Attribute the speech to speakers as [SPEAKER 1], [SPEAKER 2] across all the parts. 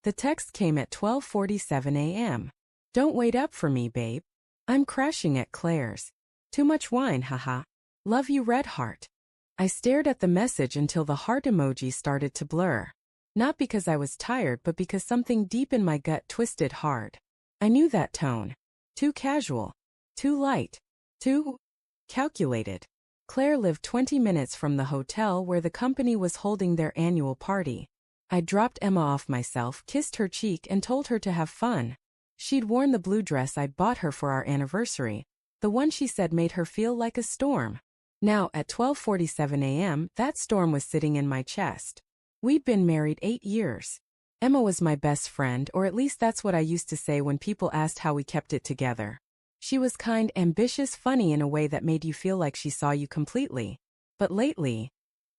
[SPEAKER 1] The text came at 12:47 a.m. Don't wait up for me, babe. I'm crashing at Claire's. Too much wine, haha. Love you, red heart. I stared at the message until the heart emoji started to blur. Not because I was tired, but because something deep in my gut twisted hard. I knew that tone. Too casual. Too light. Too calculated. Claire lived 20 minutes from the hotel where the company was holding their annual party. I dropped Emma off myself, kissed her cheek, and told her to have fun. She'd worn the blue dress I'd bought her for our anniversary, the one she said made her feel like a storm. Now, at 12:47 a.m., that storm was sitting in my chest. We'd been married 8 years. Emma was my best friend, or at least that's what I used to say when people asked how we kept it together. She was kind, ambitious, funny in a way that made you feel like she saw you completely. But lately,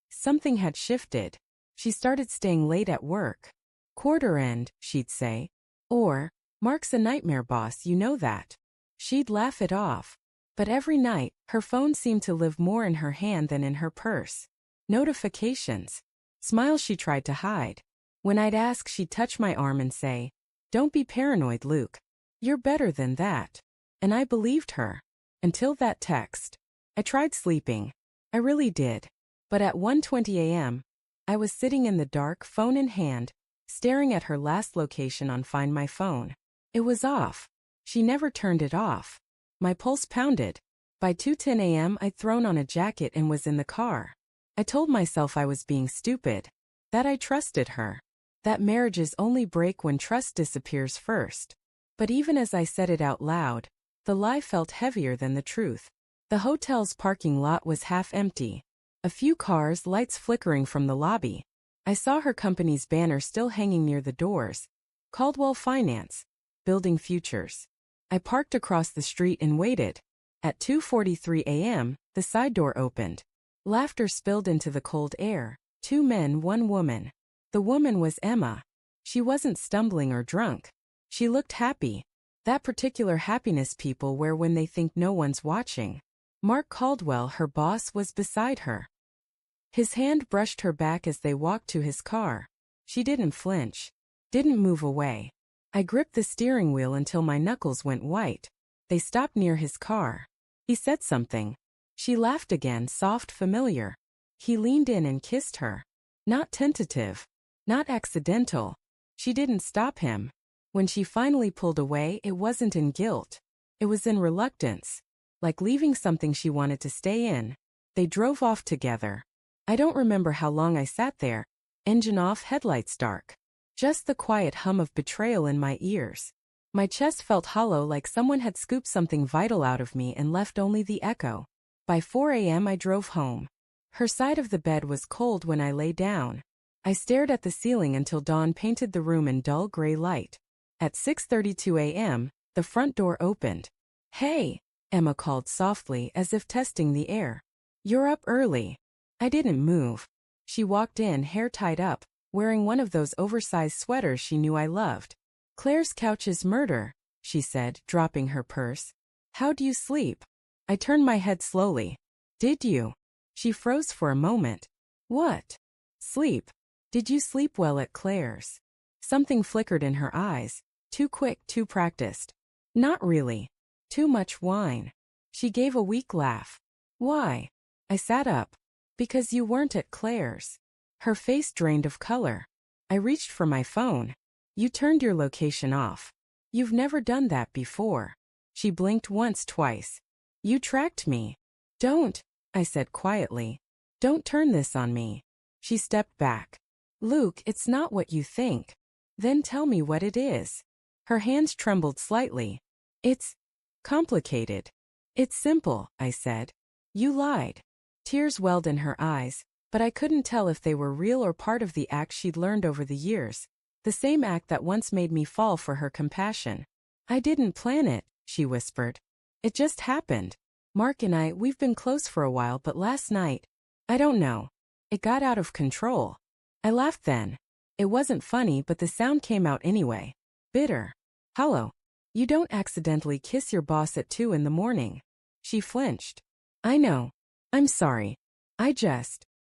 [SPEAKER 1] something had shifted. She started staying late at work. Quarter end, she'd say. Or, Mark's a nightmare boss, you know that. She'd laugh it off. But every night, her phone seemed to live more in her hand than in her purse. Notifications. Smiles she tried to hide. When I'd ask, she'd touch my arm and say, "Don't be paranoid, Luke. You're better than that." And I believed her. Until that text. I tried sleeping. I really did. But at 1:20 a.m., I was sitting in the dark, phone in hand, staring at her last location on Find My Phone. It was off. She never turned it off. My pulse pounded. By 2:10 a.m., I'd thrown on a jacket and was in the car. I told myself I was being stupid. That I trusted her. That marriages only break when trust disappears first. But even as I said it out loud, the lie felt heavier than the truth. The hotel's parking lot was half empty. A few cars, lights flickering from the lobby. I saw her company's banner still hanging near the doors. Caldwell Finance. Building Futures. I parked across the street and waited. At 2:43 a.m., the side door opened. Laughter spilled into the cold air. 2 men, 1 woman. The woman was Emma. She wasn't stumbling or drunk. She looked happy. That particular happiness people wear when they think no one's watching. Mark Caldwell, her boss, was beside her. His hand brushed her back as they walked to his car. She didn't flinch. Didn't move away. I gripped the steering wheel until my knuckles went white. They stopped near his car. He said something. She laughed again, soft, familiar. He leaned in and kissed her. Not tentative. Not accidental. She didn't stop him. When she finally pulled away, it wasn't in guilt. It was in reluctance. Like leaving something she wanted to stay in. They drove off together. I don't remember how long I sat there, engine off, headlights dark. Just the quiet hum of betrayal in my ears. My chest felt hollow, like someone had scooped something vital out of me and left only the echo. By 4 a.m. I drove home. Her side of the bed was cold when I lay down. I stared at the ceiling until dawn painted the room in dull gray light. At 6:32 a.m., the front door opened. "Hey," Emma called softly, as if testing the air. "You're up early." I didn't move. She walked in, hair tied up, wearing one of those oversized sweaters she knew I loved. "Claire's couch is murder," she said, dropping her purse. "How do you sleep?" I turned my head slowly. "Did you?" She froze for a moment. "What?" "Sleep. Did you sleep well at Claire's?" Something flickered in her eyes. Too quick, too practiced. "Not really. Too much wine." She gave a weak laugh. "Why?" I sat up. "Because you weren't at Claire's." Her face drained of color. I reached for my phone. "You turned your location off. You've never done that before." She blinked once, twice. "You tracked me." "Don't," I said quietly. "Don't turn this on me." She stepped back. "Luke, it's not what you think." "Then tell me what it is." Her hands trembled slightly. "It's complicated." "It's simple," I said. "You lied." Tears welled in her eyes, but I couldn't tell if they were real or part of the act she'd learned over the years, the same act that once made me fall for her compassion. "I didn't plan it," she whispered. "It just happened. Mark and we've been close for a while, but last night, I don't know. It got out of control." I laughed then. It wasn't funny, but the sound came out anyway. Bitter. Hollow. "You don't accidentally kiss your boss at 2 in the morning." She flinched. "I know. I'm sorry.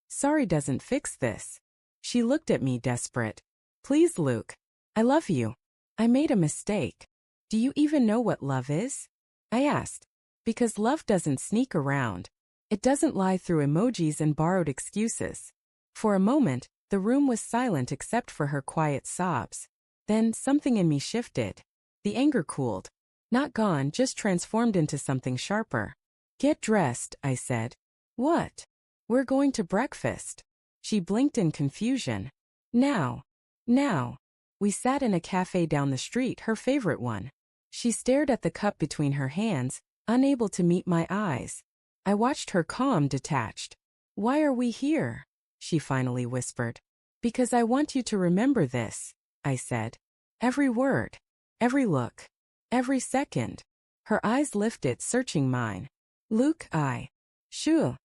[SPEAKER 1] Sorry doesn't fix this." She looked at me, desperate. "Please, Luke." I love you. I made a mistake. Do you even know what love is? I asked. Because love doesn't sneak around. It doesn't lie through emojis and borrowed excuses. For a moment, the room was silent except for her quiet sobs. Then something in me shifted. The anger cooled. Not gone, just transformed into something sharper. Get dressed, I said. What? We're going to breakfast. She blinked in confusion. Now. Now. We sat in a cafe down the street, her favorite one. She stared at the cup between her hands, unable to meet my eyes. I watched her calm, detached. Why are we here? She finally whispered. Because I want you to remember this, I said. Every word. Every look. Every second. Her eyes lifted, searching mine. Luke, Sure.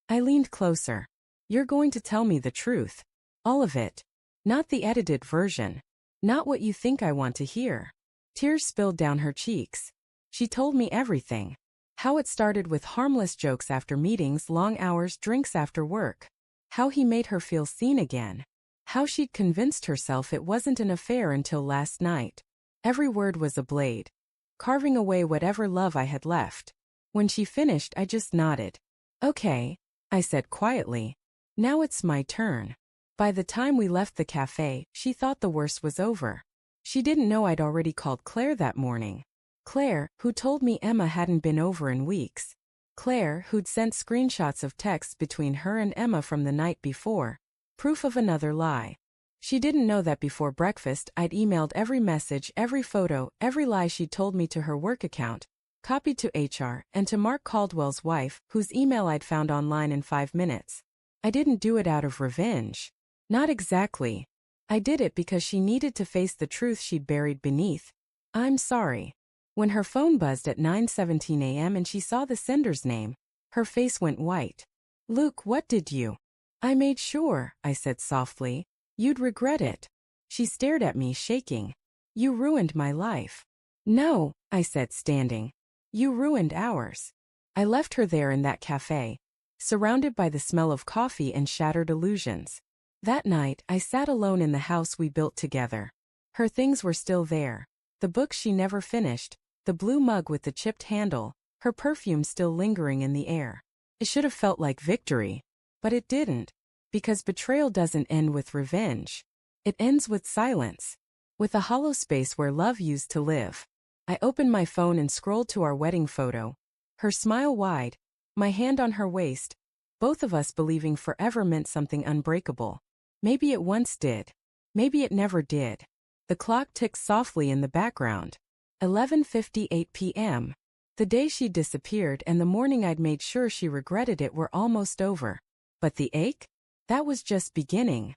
[SPEAKER 1] I leaned closer. You're going to tell me the truth. All of it. Not the edited version. Not what you think I want to hear. Tears spilled down her cheeks. She told me everything. How it started with harmless jokes after meetings, long hours, drinks after work. How he made her feel seen again. How she'd convinced herself it wasn't an affair until last night. Every word was a blade, carving away whatever love I had left. When she finished, I just nodded. Okay, I said quietly. Now it's my turn. By the time we left the cafe, she thought the worst was over. She didn't know I'd already called Claire that morning. Claire, who told me Emma hadn't been over in weeks. Claire, who'd sent screenshots of texts between her and Emma from the night before. Proof of another lie. She didn't know that before breakfast I'd emailed every message, every photo, every lie she'd told me to her work account, copied to HR, and to Mark Caldwell's wife, whose email I'd found online in 5 minutes. I didn't do it out of revenge. Not exactly. I did it because she needed to face the truth she'd buried beneath. I'm sorry. When her phone buzzed at 9:17 a.m. and she saw the sender's name, her face went white. Luke, what did you? I made sure, I said softly, you'd regret it. She stared at me, shaking. You ruined my life. No, I said, standing. You ruined ours. I left her there in that cafe, surrounded by the smell of coffee and shattered illusions. That night, I sat alone in the house we built together. Her things were still there. The books she never finished, the blue mug with the chipped handle, her perfume still lingering in the air. It should have felt like victory. But it didn't. Because betrayal doesn't end with revenge. It ends with silence. With a hollow space where love used to live. I opened my phone and scrolled to our wedding photo. Her smile wide, my hand on her waist, both of us believing forever meant something unbreakable. Maybe it once did. Maybe it never did. The clock ticked softly in the background. 11:58 p.m. The day she disappeared and the morning I'd made sure she regretted it were almost over. But the ache? That was just beginning.